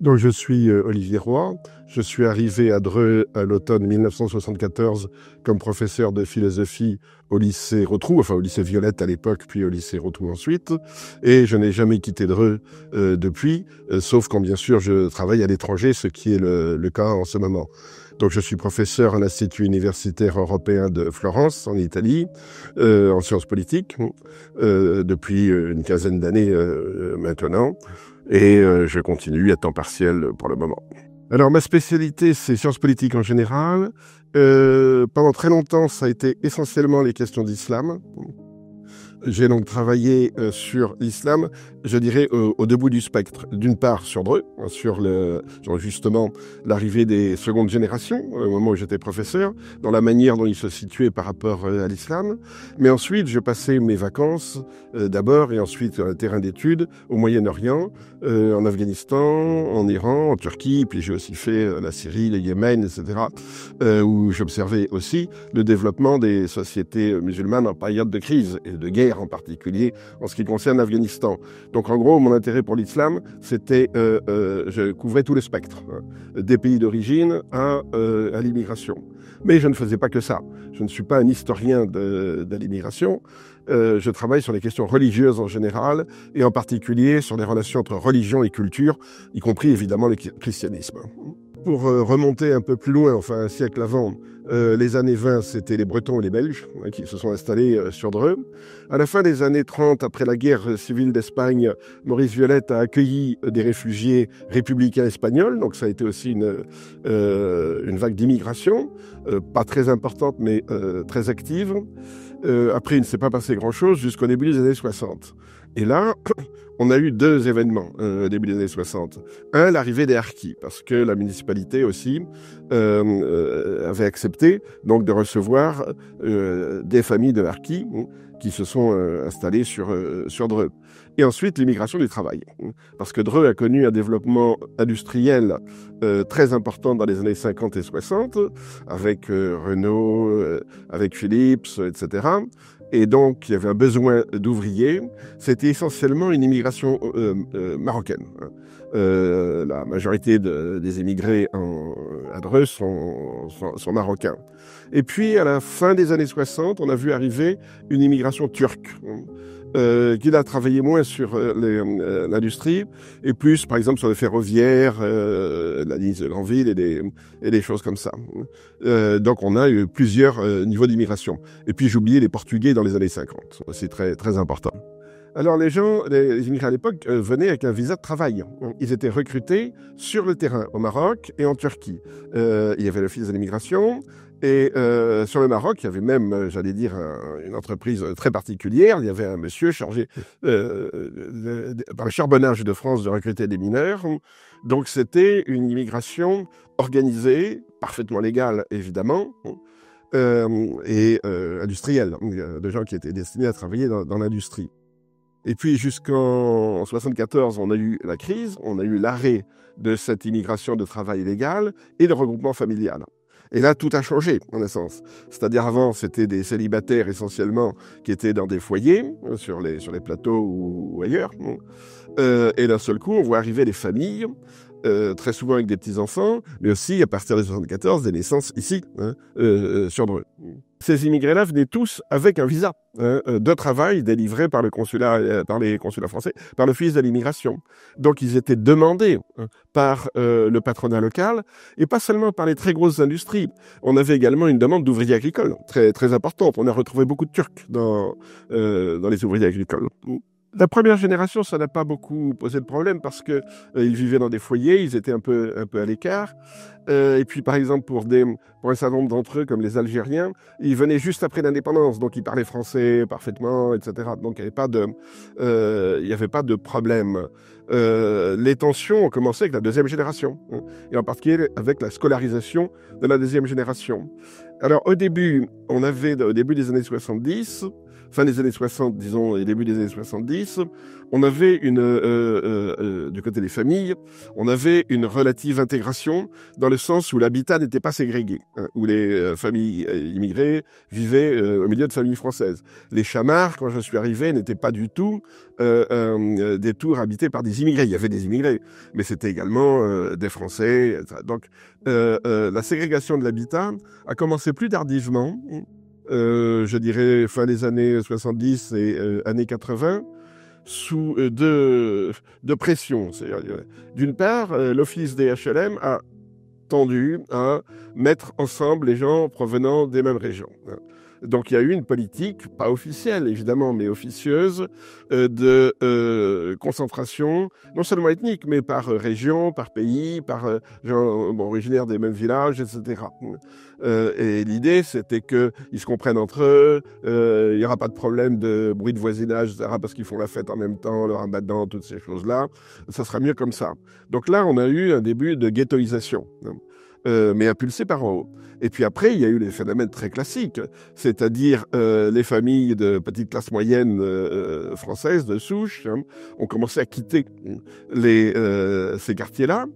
Donc, je suis Olivier Roy. Je suis arrivé à Dreux à l'automne 1974 comme professeur de philosophie au lycée Rotrou, enfin au lycée Violette à l'époque, puis au lycée Rotrou ensuite. Et je n'ai jamais quitté Dreux depuis, sauf quand bien sûr je travaille à l'étranger, ce qui est le cas en ce moment. Donc je suis professeur à l'Institut universitaire européen de Florence, en Italie, en sciences politiques, depuis une quinzaine d'années maintenant. Et je continue à temps partiel pour le moment. Alors ma spécialité, c'est sciences politiques en général. Pendant très longtemps, ça a été essentiellement les questions d'islam. J'ai donc travaillé sur l'islam, je dirais au deux bouts du spectre. D'une part sur Dreux, sur justement l'arrivée des secondes générations, au moment où j'étais professeur, dans la manière dont ils se situaient par rapport à l'islam. Mais ensuite, je passais mes vacances d'abord et ensuite sur un terrain d'études au Moyen-Orient, en Afghanistan, en Iran, en Turquie, puis j'ai aussi fait la Syrie, le Yémen, etc., où j'observais aussi le développement des sociétés musulmanes en période de crise et de guerre en particulier en ce qui concerne l'Afghanistan. Donc en gros, mon intérêt pour l'islam, c'était, je couvrais tout le spectre, des pays d'origine à l'immigration. Mais je ne faisais pas que ça. Je ne suis pas un historien de l'immigration. Je travaille sur les questions religieuses en général et en particulier sur les relations entre religion et culture, y compris évidemment le christianisme. Pour remonter un peu plus loin, enfin un siècle avant, les années 20, c'était les Bretons et les Belges qui se sont installés sur Dreux. À la fin des années 30, après la guerre civile d'Espagne, Maurice Violette a accueilli des réfugiés républicains espagnols. Donc ça a été aussi une vague d'immigration, pas très importante mais très active. Après, il ne s'est pas passé grand-chose jusqu'au début des années 60. Et là, on a eu deux événements au début des années 60. Un, l'arrivée des harkis, parce que la municipalité aussi avait accepté donc de recevoir des familles de harkis qui se sont installées sur Dreux. Et ensuite, l'immigration du travail, parce que Dreux a connu un développement industriel très important dans les années 50 et 60, avec Renault, avec Philips, etc., et donc, il y avait un besoin d'ouvriers. C'était essentiellement une immigration marocaine. La majorité des immigrés à Dreux sont marocains. Et puis, à la fin des années 60, on a vu arriver une immigration turque, qui a travaillé moins sur l'industrie et plus, par exemple, sur le ferroviaire, la ligne de Granville et des choses comme ça. Donc, on a eu plusieurs niveaux d'immigration. Et puis, j'oubliais les Portugais dans les années 50. C'est très, très important. Alors, les immigrés à l'époque venaient avec un visa de travail. Ils étaient recrutés sur le terrain, au Maroc et en Turquie. Il y avait l'office de l'immigration. Et sur le Maroc, il y avait même, j'allais dire, une entreprise très particulière. Il y avait un monsieur chargé par le charbonnage de France de recruter des mineurs. Donc c'était une immigration organisée, parfaitement légale évidemment, et industrielle, de gens qui étaient destinés à travailler dans l'industrie. Et puis jusqu'en 74, on a eu la crise, on a eu l'arrêt de cette immigration de travail légal et le regroupement familial. Et là, tout a changé, en essence. C'est-à-dire, avant, c'était des célibataires, essentiellement, qui étaient dans des foyers, sur les plateaux ou ailleurs. Et d'un seul coup, on voit arriver des familles, très souvent avec des petits-enfants, mais aussi, à partir de 74, des naissances ici, sur Dreux. Ces immigrés-là venaient tous avec un visa de travail délivré par les consulats français, par l'Office de l'immigration. Donc, ils étaient demandés par le patronat local et pas seulement par les très grosses industries. On avait également une demande d'ouvriers agricoles très, très importante. On a retrouvé beaucoup de Turcs dans les ouvriers agricoles. La première génération, ça n'a pas beaucoup posé de problème parce que ils vivaient dans des foyers, ils étaient un peu à l'écart. Et puis, par exemple, pour un certain nombre d'entre eux, comme les Algériens, ils venaient juste après l'indépendance, donc ils parlaient français parfaitement, etc. Donc il n'y avait pas de problème. Les tensions ont commencé avec la deuxième génération, et en particulier avec la scolarisation de la deuxième génération. Alors au début des années 70, fin des années 60, disons, et début des années 70, on avait du côté des familles, on avait une relative intégration dans le sens où l'habitat n'était pas ségrégé, hein, où les familles immigrées vivaient au milieu de familles françaises. Les Chamards, quand je suis arrivé, n'étaient pas du tout des tours habités par des immigrés. Il y avait des immigrés, mais c'était également des Français, etc. Donc, la ségrégation de l'habitat a commencé plus tardivement, je dirais fin des années 70 et années 80, sous deux pressions. D'une part, l'Office des HLM a tendu à mettre ensemble les gens provenant des mêmes régions. Donc il y a eu une politique, pas officielle évidemment, mais officieuse, de concentration, non seulement ethnique, mais par région, par pays, par gens originaires des mêmes villages, etc. Et l'idée, c'était qu'ils se comprennent entre eux, il n'y aura pas de problème de bruit de voisinage, etc., parce qu'ils font la fête en même temps, le ramadan, toutes ces choses-là. Ça sera mieux comme ça. Donc là, on a eu un début de ghettoisation, mais impulsé par en haut. Et puis après, il y a eu les phénomènes très classiques, c'est-à-dire les familles de petite classe moyenne françaises, de souche, hein, ont commencé à quitter ces quartiers-là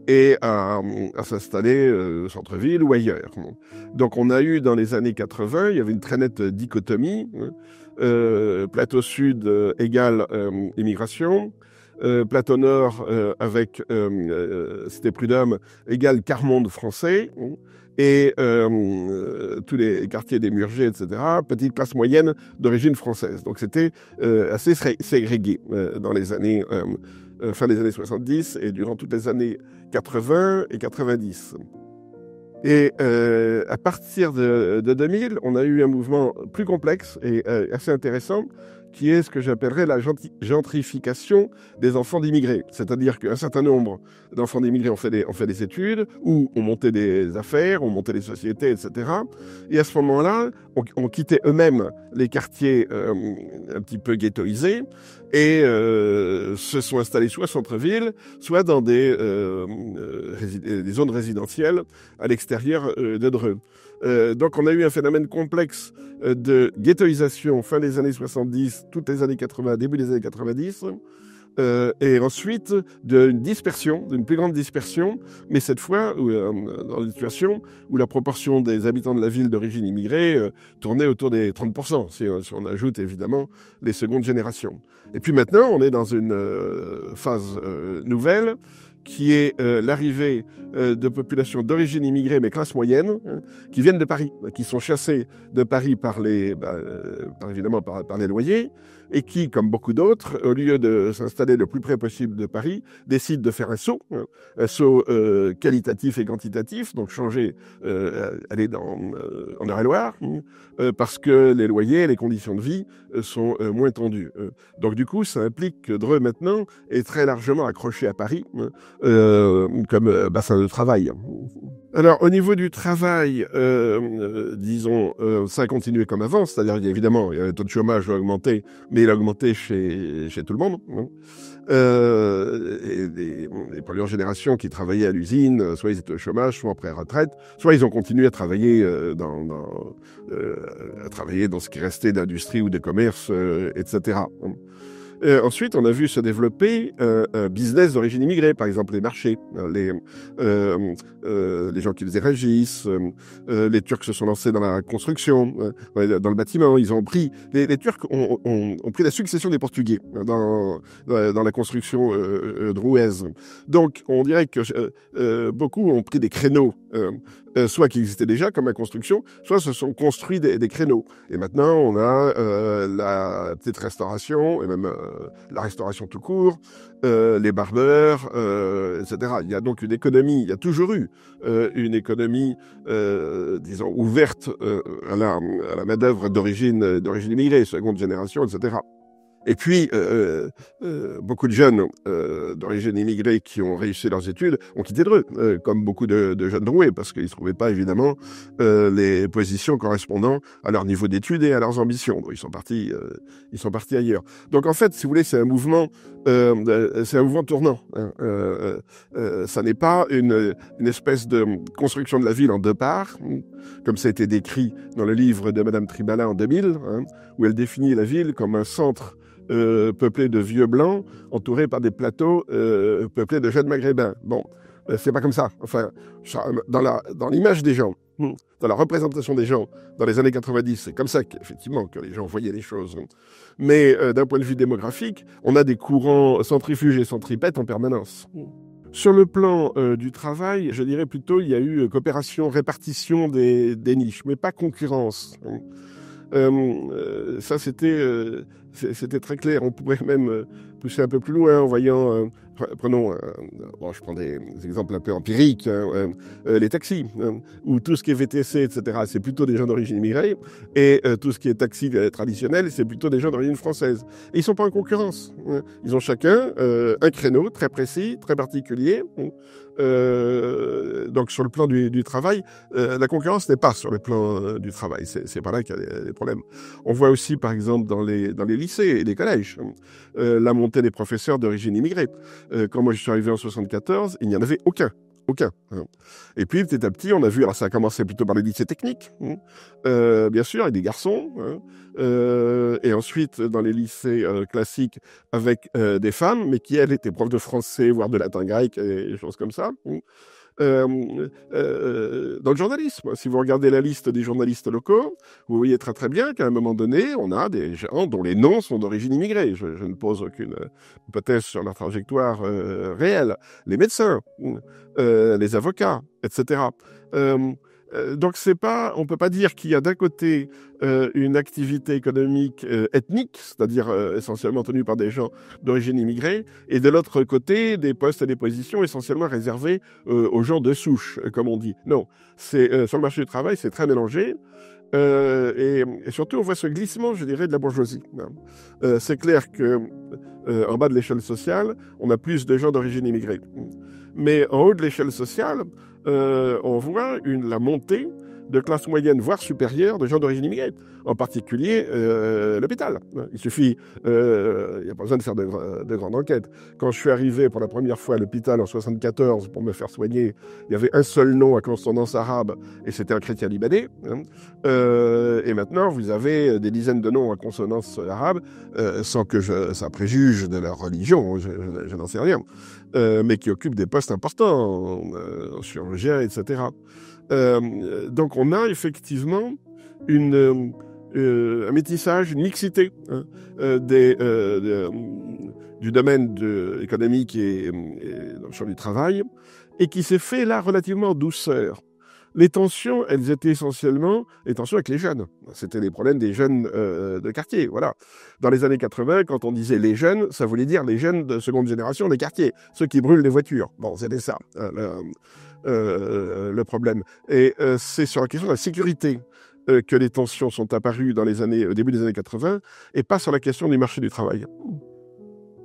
et à s'installer au centre-ville ou ailleurs. Donc on a eu dans les années 80, il y avait une très nette dichotomie, plateau sud égale immigration, plateau nord avec Cité Prud'homme égale quart-monde français, et tous les quartiers des Murgés, etc., petite classe moyenne d'origine française. Donc c'était assez ségrégué dans les années, fin des années 70 et durant toutes les années 80 et 90. Et à partir de 2000, on a eu un mouvement plus complexe et assez intéressant, qui est ce que j'appellerais la gentrification des enfants d'immigrés. C'est-à-dire qu'un certain nombre d'enfants d'immigrés ont fait des études, ou ont monté des affaires, ont monté des sociétés, etc. Et à ce moment-là, ont quitté eux-mêmes les quartiers un petit peu ghettoisés et se sont installés soit au centre-ville, soit dans des zones résidentielles à l'extérieur de Dreux. Donc on a eu un phénomène complexe de ghettoisation fin des années 70, toutes les années 80, début des années 90, et ensuite d'une plus grande dispersion, mais cette fois dans une situation où la proportion des habitants de la ville d'origine immigrée tournait autour des 30%, si on ajoute évidemment les secondes générations. Et puis maintenant, on est dans une phase nouvelle, qui est l'arrivée de populations d'origine immigrée, mais classe moyenne, hein, qui viennent de Paris, qui sont chassées de Paris évidemment par les loyers, et qui, comme beaucoup d'autres, au lieu de s'installer le plus près possible de Paris, décident de faire un saut qualitatif et quantitatif, donc changer, aller en Eure-et-Loire, parce que les loyers et les conditions de vie sont moins tendues. Donc du coup, ça implique que Dreux, maintenant, est très largement accroché à Paris, comme bassin de travail. Alors, au niveau du travail, disons, ça a continué comme avant, c'est-à-dire, évidemment, le taux de chômage a augmenté, mais il a augmenté chez tout le monde. Hein. Et les premières générations qui travaillaient à l'usine, soit ils étaient au chômage, soit en pré-retraite, soit ils ont continué à travailler dans ce qui restait d'industrie ou de commerce, etc. Ensuite, on a vu se développer un business d'origine immigrée, par exemple les marchés, les gens qui les régissent, les Turcs se sont lancés dans la construction, dans le bâtiment. Ils ont pris les Turcs ont pris la succession des Portugais dans la construction drouaise. Donc, on dirait que beaucoup ont pris des créneaux, soit qui existaient déjà comme la construction, soit se sont construits des créneaux. Et maintenant, on a la petite restauration et même la restauration tout court, les barbeurs, etc. Il y a donc une économie, il y a toujours eu une économie, disons, ouverte à la main-d'œuvre d'origine immigrée, seconde génération, etc. Et puis, beaucoup de jeunes d'origine immigrée qui ont réussi leurs études ont quitté Dreux, comme beaucoup de jeunes Drouais, parce qu'ils ne trouvaient pas, évidemment, les positions correspondant à leur niveau d'études et à leurs ambitions. Donc, ils sont partis ailleurs. Donc, en fait, si vous voulez, c'est un mouvement tournant. Hein. Ça n'est pas une espèce de construction de la ville en deux parts, comme ça a été décrit dans le livre de Madame Tribala en 2000, hein, où elle définit la ville comme un centre peuplé de vieux blancs, entouré par des plateaux peuplés de jeunes maghrébins. Bon, c'est pas comme ça. Enfin, dans l'image des gens, dans la représentation des gens dans les années 90, c'est comme ça qu'effectivement que les gens voyaient les choses. Mais d'un point de vue démographique, on a des courants centrifuges et centripètes en permanence. Sur le plan du travail, je dirais plutôt il y a eu coopération, répartition des niches, mais pas concurrence. Ça, c'était très clair. On pourrait même pousser un peu plus loin en voyant, prenons, je prends des exemples un peu empiriques, hein, les taxis, où tout ce qui est VTC, etc., c'est plutôt des gens d'origine immigrée, et tout ce qui est taxi traditionnel, c'est plutôt des gens d'origine française. Et ils sont pas en concurrence. Hein. Ils ont chacun un créneau très précis, très particulier. Donc sur le plan du travail, la concurrence n'est pas sur le plan du travail. C'est pas là qu'il y a des problèmes. On voit aussi, par exemple, dans les lycées et les collèges, la montée des professeurs d'origine immigrée. Quand moi je suis arrivé en 74, il n'y en avait aucun. Aucun. Et puis, petit à petit, on a vu, alors ça a commencé plutôt par les lycées techniques, bien sûr, avec des garçons, et ensuite dans les lycées classiques avec des femmes, mais qui, elles, étaient profs de français, voire de latin grec, et des choses comme ça. Dans le journalisme, si vous regardez la liste des journalistes locaux, vous voyez très très bien qu'à un moment donné, on a des gens dont les noms sont d'origine immigrée. Je ne pose aucune hypothèse sur leur trajectoire réelle. Les médecins, les avocats, etc. Donc on peut pas dire qu'il y a d'un côté une activité économique ethnique, c'est-à-dire essentiellement tenue par des gens d'origine immigrée, et de l'autre côté des postes et des positions essentiellement réservés aux gens de souche, comme on dit. Non, c'est sur le marché du travail, c'est très mélangé. Et surtout, on voit ce glissement, je dirais, de la bourgeoisie. C'est clair que en bas de l'échelle sociale, on a plus de gens d'origine immigrée. Mais en haut de l'échelle sociale, on voit la montée de classe moyenne, voire supérieure, de gens d'origine immigrée. En particulier, l'hôpital. Il suffit, il n'y a pas besoin de faire de grandes enquêtes. Quand je suis arrivé pour la première fois à l'hôpital en 74 pour me faire soigner, il y avait un seul nom à consonance arabe, et c'était un chrétien libanais. Et maintenant, vous avez des dizaines de noms à consonance arabe, sans que ça préjuge de leur religion, je n'en sais rien, mais qui occupent des postes importants, en chirurgien, etc. Donc on a effectivement un métissage, une mixité du domaine économique et dans le champ du travail, et qui s'est fait là relativement en douceur. Les tensions, elles étaient essentiellement les tensions avec les jeunes. C'était les problèmes des jeunes de quartier, voilà. Dans les années 80, quand on disait les jeunes, ça voulait dire les jeunes de seconde génération des quartiers, ceux qui brûlent les voitures. Bon, c'était ça, le problème. Et c'est sur la question de la sécurité que les tensions sont apparues au début des années 80, et pas sur la question du marché du travail.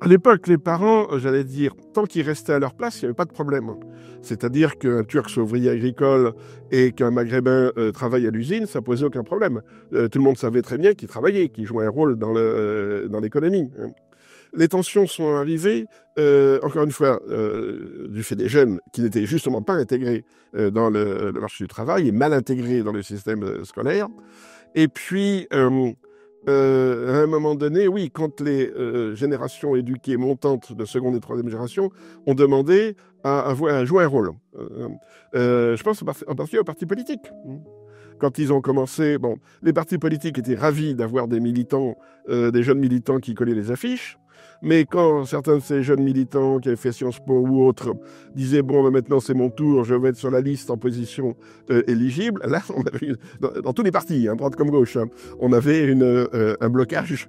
À l'époque, les parents, j'allais dire, tant qu'ils restaient à leur place, il n'y avait pas de problème. C'est-à-dire qu'un Turc soit ouvrier agricole et qu'un Maghrébin travaille à l'usine, ça posait aucun problème. Tout le monde savait très bien qu'il travaillait, qu'il jouait un rôle dans l'économie. Les tensions sont arrivées, encore une fois, du fait des jeunes qui n'étaient justement pas intégrés dans le marché du travail et mal intégrés dans le système scolaire. Et puis, à un moment donné, oui, quand les générations éduquées montantes de seconde et troisième génération ont demandé à jouer un rôle. Je pense en particulier aux partis politiques. Quand ils ont commencé, les partis politiques étaient ravis d'avoir des militants, des jeunes militants qui collaient les affiches, Mais quand certains de ces jeunes militants qui avaient fait Sciences Po ou autres disaient « bon, ben maintenant c'est mon tour, je vais être sur la liste en position éligible », là, on avait dans tous les partis, hein, droite comme gauche, hein, on avait un blocage.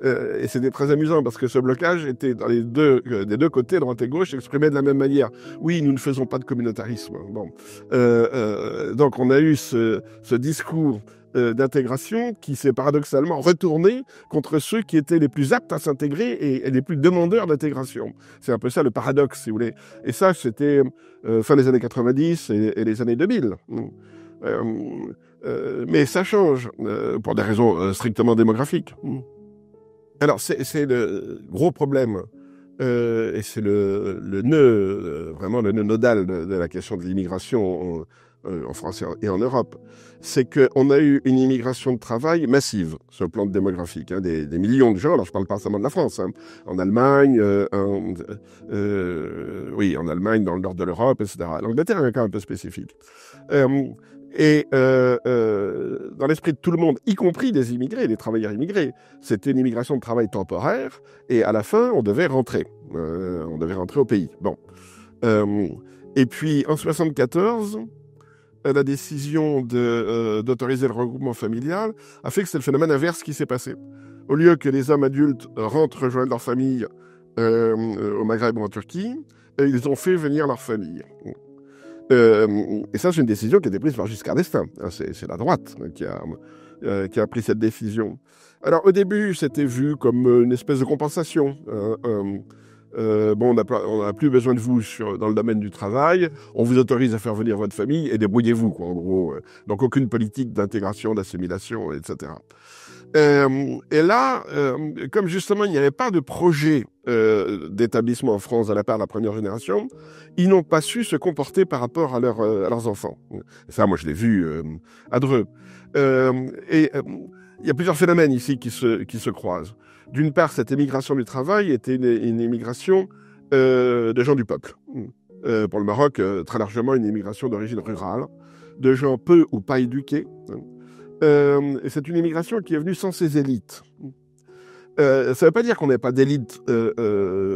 Et c'était très amusant parce que ce blocage était dans des deux côtés, droite et gauche, exprimé de la même manière. Oui, nous ne faisons pas de communautarisme. Bon. Donc on a eu ce discours d'intégration qui s'est paradoxalement retourné contre ceux qui étaient les plus aptes à s'intégrer et les plus demandeurs d'intégration. C'est un peu ça le paradoxe, si vous voulez. Et ça, c'était fin des années 90 et les années 2000. Mais ça change pour des raisons strictement démographiques. Alors, c'est le gros problème, et c'est le nœud, vraiment le nœud nodal de la question de l'immigration en France et en Europe. C'est qu'on a eu une immigration de travail massive sur le plan démographique, hein, des millions de gens. Alors, je parle pas seulement de la France, hein, en Allemagne, en Allemagne, dans le nord de l'Europe, etc. L'Angleterre est un cas un peu spécifique. Dans l'esprit de tout le monde, y compris des immigrés, des travailleurs immigrés, c'était une immigration de travail temporaire, et à la fin, on devait rentrer au pays. Bon. Et puis, en 1974, la décision d'autoriser le regroupement familial a fait que c'est le phénomène inverse qui s'est passé. Au lieu que les hommes adultes rentrent rejoindre leur famille au Maghreb ou en Turquie, ils ont fait venir leur famille. Et ça, c'est une décision qui a été prise par Giscard d'Estaing. C'est la droite qui a pris cette décision. Alors, au début, c'était vu comme une espèce de compensation. On n'a plus besoin de vous dans le domaine du travail, on vous autorise à faire venir votre famille et débrouillez-vous, quoi, en gros. Donc, aucune politique d'intégration, d'assimilation, etc. Et là, comme justement il n'y avait pas de projet d'établissement en France de la part de la première génération, ils n'ont pas su se comporter par rapport à leurs enfants. Ça, moi, je l'ai vu à Dreux. Il y a plusieurs phénomènes ici qui se croisent. D'une part, cette émigration du travail était une émigration de gens du peuple. Pour le Maroc, très largement une immigration d'origine rurale, de gens peu ou pas éduqués. Et c'est une immigration qui est venue sans ses élites. Ça ne veut pas dire qu'on n'avait pas d'élite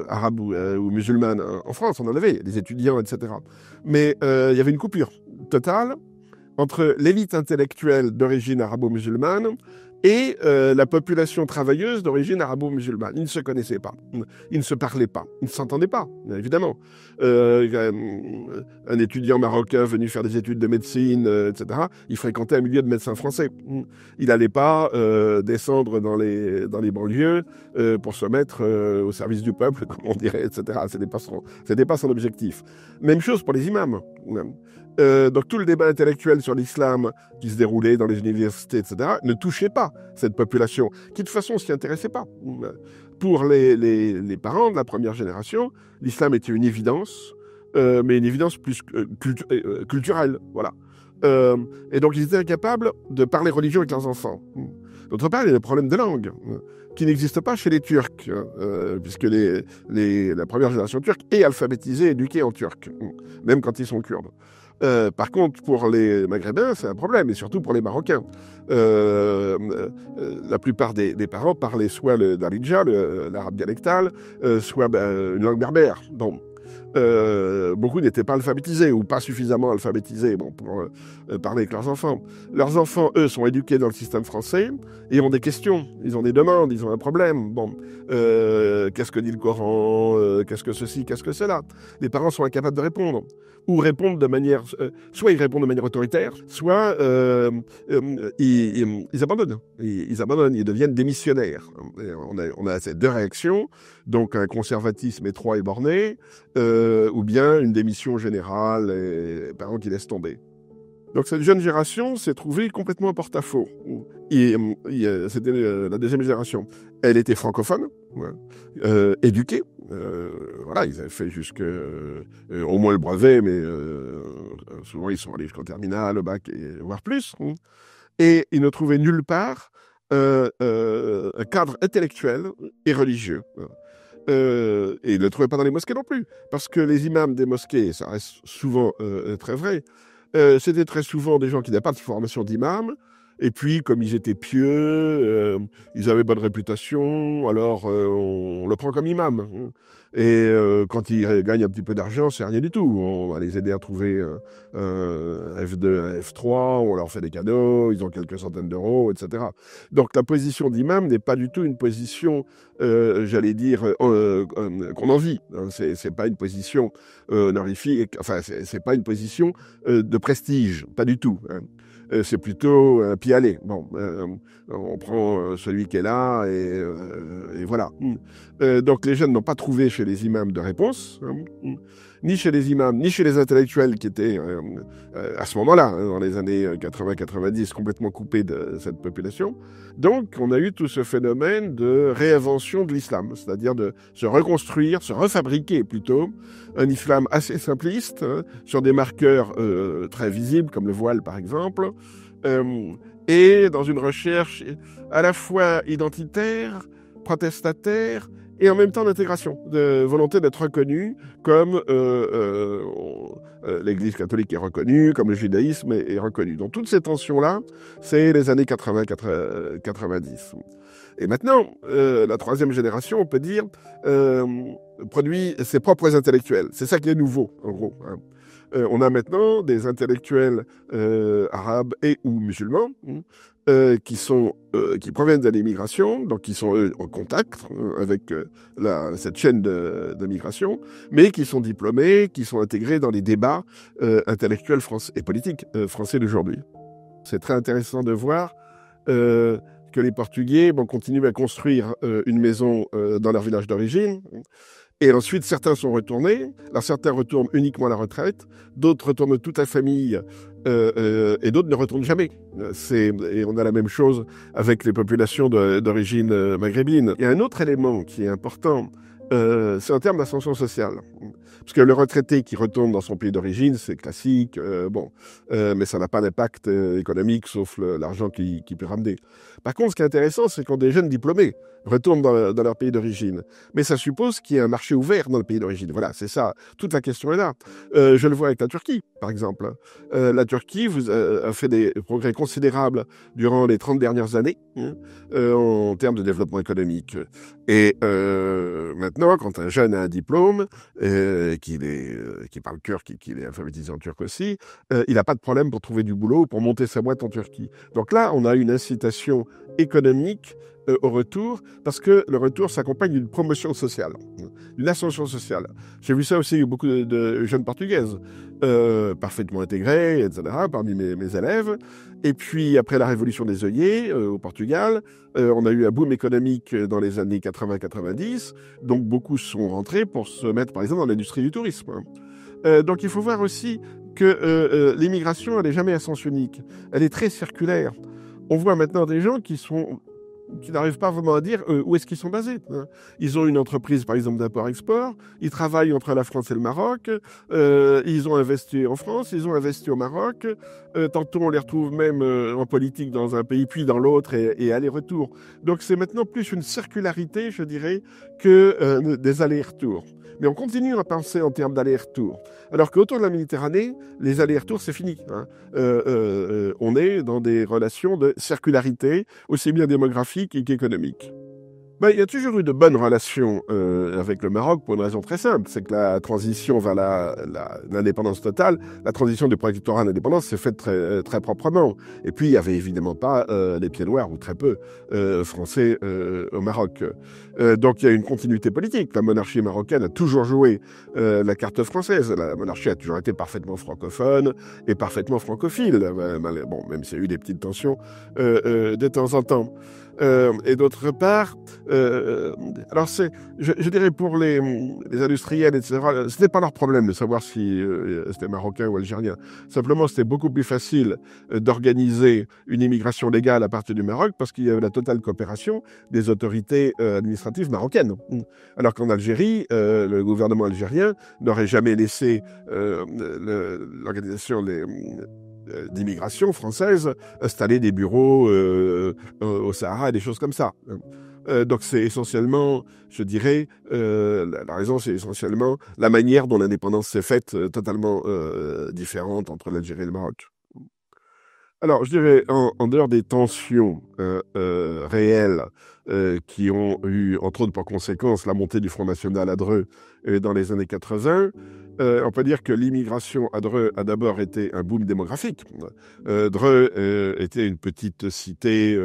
arabe ou musulmane en France, on en avait, des étudiants, etc. Mais il y avait une coupure totale entre l'élite intellectuelle d'origine arabo-musulmane et la population travailleuse d'origine arabo-musulmane. Ils ne se connaissaient pas, ils ne se parlaient pas, ils ne s'entendaient pas, évidemment. Un étudiant marocain venu faire des études de médecine, etc., il fréquentait un milieu de médecins français. Il n'allait pas descendre dans les banlieues pour se mettre au service du peuple, comme on dirait, etc. C'était pas son objectif. Même chose pour les imams. Donc tout le débat intellectuel sur l'islam qui se déroulait dans les universités, etc., ne touchait pas cette population, qui de toute façon s'y intéressait pas. Pour les parents de la première génération, l'islam était une évidence, mais une évidence plus culturelle, voilà. Et donc ils étaient incapables de parler religion avec leurs enfants. D'autre part, il y a le problème de langue, qui n'existe pas chez les Turcs, puisque la première génération turque est alphabétisée, éduquée en turc, même quand ils sont kurdes. Par contre, pour les Maghrébins, c'est un problème, et surtout pour les Marocains. La plupart des parents parlaient soit le darija, l'arabe dialectal, soit une langue berbère. Bon. Beaucoup n'étaient pas alphabétisés ou pas suffisamment alphabétisés pour parler avec leurs enfants. Leurs enfants, eux, sont éduqués dans le système français et ont des questions, ils ont des demandes, ils ont un problème. Bon, qu'est-ce que dit le Coran, qu'est-ce que ceci, qu'est-ce que cela. Les parents sont incapables de répondre ou répondent de manière, soit ils répondent de manière autoritaire, soit ils abandonnent. Ils abandonnent, ils deviennent démissionnaires. Et on a ces deux réactions, donc un conservatisme étroit et borné, ou bien une démission générale et parents qui laissent tomber. Donc cette jeune génération s'est trouvée complètement en porte-à-faux. C'était la deuxième génération. Elle était francophone, éduquée. Voilà, ils avaient fait au moins le brevet, mais souvent ils sont allés jusqu'au terminal, le bac, voire plus. Et ils ne trouvaient nulle part un cadre intellectuel et religieux. Et ils ne le trouvaient pas dans les mosquées non plus, parce que les imams des mosquées, ça reste souvent très vrai, c'était très souvent des gens qui n'avaient pas de formation d'imam, Et puis, comme ils étaient pieux, ils avaient bonne réputation, alors on le prend comme imam. Et quand ils gagnent un petit peu d'argent, c'est rien du tout. On va les aider à trouver un F2, un F3, on leur fait des cadeaux, ils ont quelques centaines d'euros, etc. Donc la position d'imam n'est pas du tout une position, j'allais dire, qu'on envie. C'est pas une position honorifique, enfin, c'est pas une position de prestige, pas du tout. Hein. C'est plutôt un pis-aller. Bon, on prend celui qui est là et voilà. Donc les jeunes n'ont pas trouvé chez les imams de réponse, hein, ni chez les imams, ni chez les intellectuels qui étaient à ce moment-là, hein, dans les années 80-90, complètement coupés de cette population. Donc on a eu tout ce phénomène de réinvention de l'islam, c'est-à-dire de se reconstruire, se refabriquer plutôt, un islam assez simpliste, hein, sur des marqueurs très visibles, comme le voile par exemple, et dans une recherche à la fois identitaire, protestataire, et en même temps d'intégration, de volonté d'être reconnu comme l'Église catholique est reconnue, comme le judaïsme est reconnu. Donc toutes ces tensions-là, c'est les années 80-90. Et maintenant, la troisième génération, on peut dire, produit ses propres intellectuels. C'est ça qui est nouveau, en gros. Hein. On a maintenant des intellectuels arabes et ou musulmans qui proviennent de l'immigration, donc qui sont eux, en contact avec cette chaîne de migration, mais qui sont diplômés, qui sont intégrés dans les débats intellectuels et politiques français d'aujourd'hui. C'est très intéressant de voir que les Portugais continuent à construire une maison dans leur village d'origine. Et ensuite, certains sont retournés. Alors, certains retournent uniquement à la retraite, d'autres retournent toute la famille, et d'autres ne retournent jamais. Et on a la même chose avec les populations d'origine maghrébine. Il y a un autre élément qui est important, c'est en termes d'ascension sociale. Parce que le retraité qui retourne dans son pays d'origine, c'est classique, mais ça n'a pas d'impact économique, sauf l'argent qu'il peut ramener. Par contre, ce qui est intéressant, c'est quand des jeunes diplômés retournent dans leur pays d'origine. Mais ça suppose qu'il y ait un marché ouvert dans le pays d'origine. Voilà, c'est ça. Toute la question est là. Je le vois avec la Turquie, par exemple. La Turquie a fait des progrès considérables durant les 30 dernières années en termes de développement économique. Et maintenant, quand un jeune a un diplôme, qui parle turc et qu'il est alphabétisé en turc aussi, il n'a pas de problème pour trouver du boulot, pour monter sa boîte en Turquie. Donc là, on a une incitation économique au retour, parce que le retour s'accompagne d'une promotion sociale, d'une ascension sociale. J'ai vu ça aussi avec beaucoup de jeunes portugaises, parfaitement intégrées, etc., parmi mes élèves. Et puis, après la révolution des œillets au Portugal, on a eu un boom économique dans les années 80-90, donc beaucoup sont rentrés pour se mettre, par exemple, dans l'industrie du tourisme. Donc, il faut voir aussi que l'immigration, elle n'est jamais à sens unique. Elle est très circulaire. On voit maintenant des gens qui n'arrivent pas vraiment à dire où est-ce qu'ils sont basés. Hein. Ils ont une entreprise, par exemple, d'import-export. Ils travaillent entre la France et le Maroc. Ils ont investi en France, ils ont investi au Maroc. Tantôt, on les retrouve même en politique dans un pays, puis dans l'autre, et aller-retour. Donc, c'est maintenant plus une circularité, je dirais, que des allers-retours. Mais on continue à penser en termes d'aller-retour. Alors qu'autour de la Méditerranée, les allers-retours, c'est fini. Hein. On est dans des relations de circularité, aussi bien démographiques qu'économiques. Il y a toujours eu de bonnes relations avec le Maroc pour une raison très simple, c'est que la transition vers l'indépendance totale, la transition du protectorat à l'indépendance s'est faite très, très proprement. Et puis, il n'y avait évidemment pas les pieds noirs, ou très peu, français au Maroc. Donc, il y a une continuité politique. La monarchie marocaine a toujours joué la carte française. La monarchie a toujours été parfaitement francophone et parfaitement francophile. Bon, même s'il y a eu des petites tensions de temps en temps. Et d'autre part, alors je dirais pour les industriels, etc., c'était pas leur problème de savoir si c'était marocain ou algérien. Simplement, c'était beaucoup plus facile d'organiser une immigration légale à partir du Maroc parce qu'il y avait la totale coopération des autorités administratives marocaines. Alors qu'en Algérie, le gouvernement algérien n'aurait jamais laissé l'organisation d'immigration française installer des bureaux au Sahara et des choses comme ça. Donc c'est essentiellement, je dirais, la raison c'est essentiellement la manière dont l'indépendance s'est faite totalement différente entre l'Algérie et le Maroc. Alors, je dirais, en dehors des tensions réelles qui ont eu, entre autres, pour conséquence la montée du Front National à Dreux dans les années 80, on peut dire que l'immigration à Dreux a d'abord été un boom démographique. Dreux était une petite cité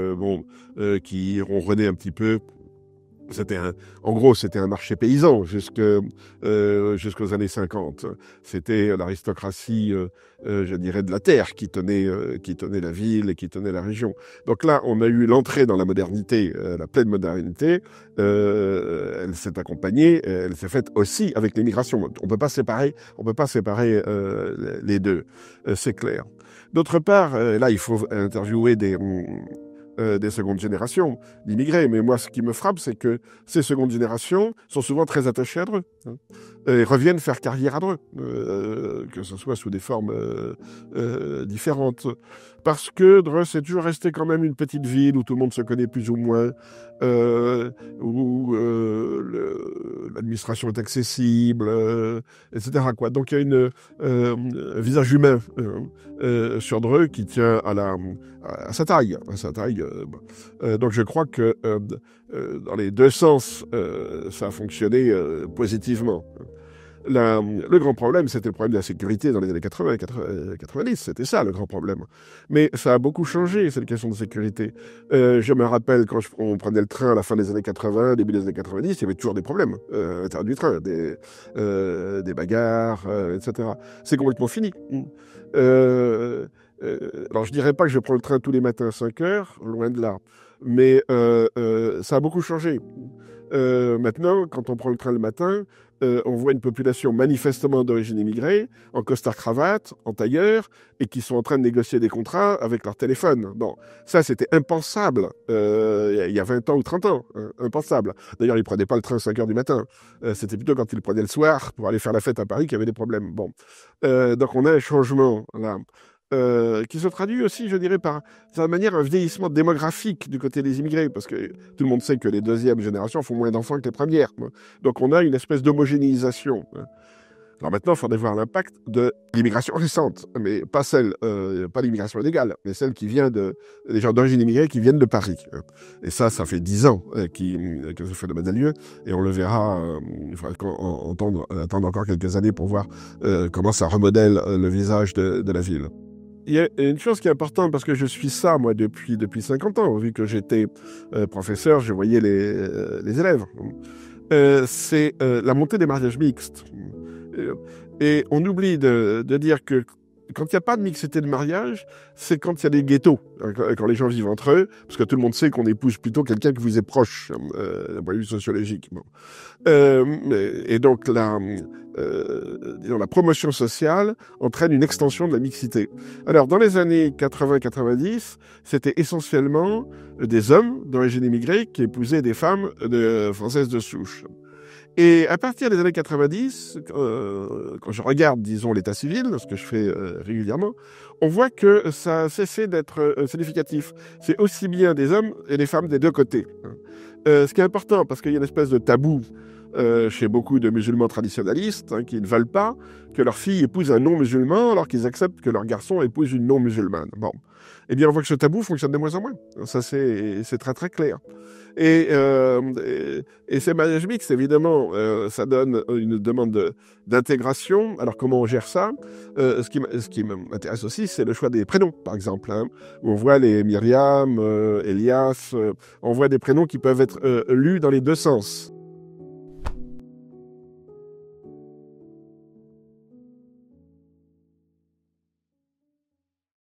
qui ronronnait un petit peu. En gros, c'était un marché paysan jusqu'aux années 50. C'était l'aristocratie, je dirais, de la terre qui tenait la ville et qui tenait la région. Donc là, on a eu l'entrée dans la modernité, la pleine modernité. Elle s'est accompagnée, elle s'est faite aussi avec l'immigration. On peut pas séparer les deux, c'est clair. D'autre part, là, il faut interviewer des secondes générations d'immigrés. Mais moi, ce qui me frappe, c'est que ces secondes générations sont souvent très attachées à Dreux, et reviennent faire carrière à Dreux, que ce soit sous des formes différentes. Parce que Dreux, c'est toujours resté quand même une petite ville où tout le monde se connaît plus ou moins, où l'administration est accessible, etc., quoi. Donc il y a un visage humain sur Dreux qui tient à sa taille. Donc je crois que dans les deux sens, ça a fonctionné positivement. Le grand problème, c'était le problème de la sécurité dans les années 80, 90. C'était ça, le grand problème. Mais ça a beaucoup changé, cette question de sécurité. Je me rappelle, quand on prenait le train à la fin des années 80, début des années 90, il y avait toujours des problèmes à l'intérieur du train, des bagarres, etc. C'est complètement fini. Alors, je dirais pas que je prends le train tous les matins à 5 heures, loin de là. Mais ça a beaucoup changé. Maintenant, quand on prend le train le matin, on voit une population manifestement d'origine immigrée, en costard-cravate, en tailleur, et qui sont en train de négocier des contrats avec leur téléphone. Bon, ça, c'était impensable il y a 20 ans ou 30 ans. Impensable. D'ailleurs, ils ne prenaient pas le train à 5 heures du matin. C'était plutôt quand ils le prenaient le soir pour aller faire la fête à Paris qu'il y avait des problèmes. Bon. Donc, on a un changement, là. Qui se traduit aussi, je dirais, par d'une manière un vieillissement démographique du côté des immigrés, parce que tout le monde sait que les deuxièmes générations font moins d'enfants que les premières. Donc on a une espèce d'homogénéisation. Alors maintenant, il faudrait voir l'impact de l'immigration récente, mais pas pas l'immigration illégale, mais celle qui vient des gens d'origine immigrée qui viennent de Paris. Et ça fait 10 ans que ce phénomène a lieu, et on le verra, il faudra attendre encore quelques années pour voir comment ça remodèle le visage de la ville. Il y a une chose qui est importante, parce que je suis ça, moi, depuis 50 ans. Vu que j'étais professeur, je voyais les élèves. C'est la montée des mariages mixtes. Et on oublie de dire que quand il n'y a pas de mixité de mariage, c'est quand il y a des ghettos, quand les gens vivent entre eux, parce que tout le monde sait qu'on épouse plutôt quelqu'un qui vous est proche, d'un point de vue sociologique. Bon. Et donc, disons, la promotion sociale entraîne une extension de la mixité. Alors, dans les années 80-90, c'était essentiellement des hommes d'origine immigrée qui épousaient des femmes françaises de souche. Et à partir des années 90, quand je regarde, disons, l'état civil, ce que je fais régulièrement, on voit que ça a cessé d'être significatif. C'est aussi bien des hommes et des femmes des deux côtés. Ce qui est important, parce qu'il y a une espèce de tabou chez beaucoup de musulmans traditionnalistes qui ne veulent pas que leur fille épouse un non-musulman alors qu'ils acceptent que leur garçon épouse une non-musulmane. Bon. Eh bien, on voit que ce tabou fonctionne de moins en moins. Ça, c'est très, très clair. Et ces mariages mixtes, évidemment, ça donne une demande d'intégration. Alors, comment on gère ça? Ce qui m'intéresse aussi, c'est le choix des prénoms, par exemple. Où on voit les Myriam, Elias, on voit des prénoms qui peuvent être lus dans les deux sens.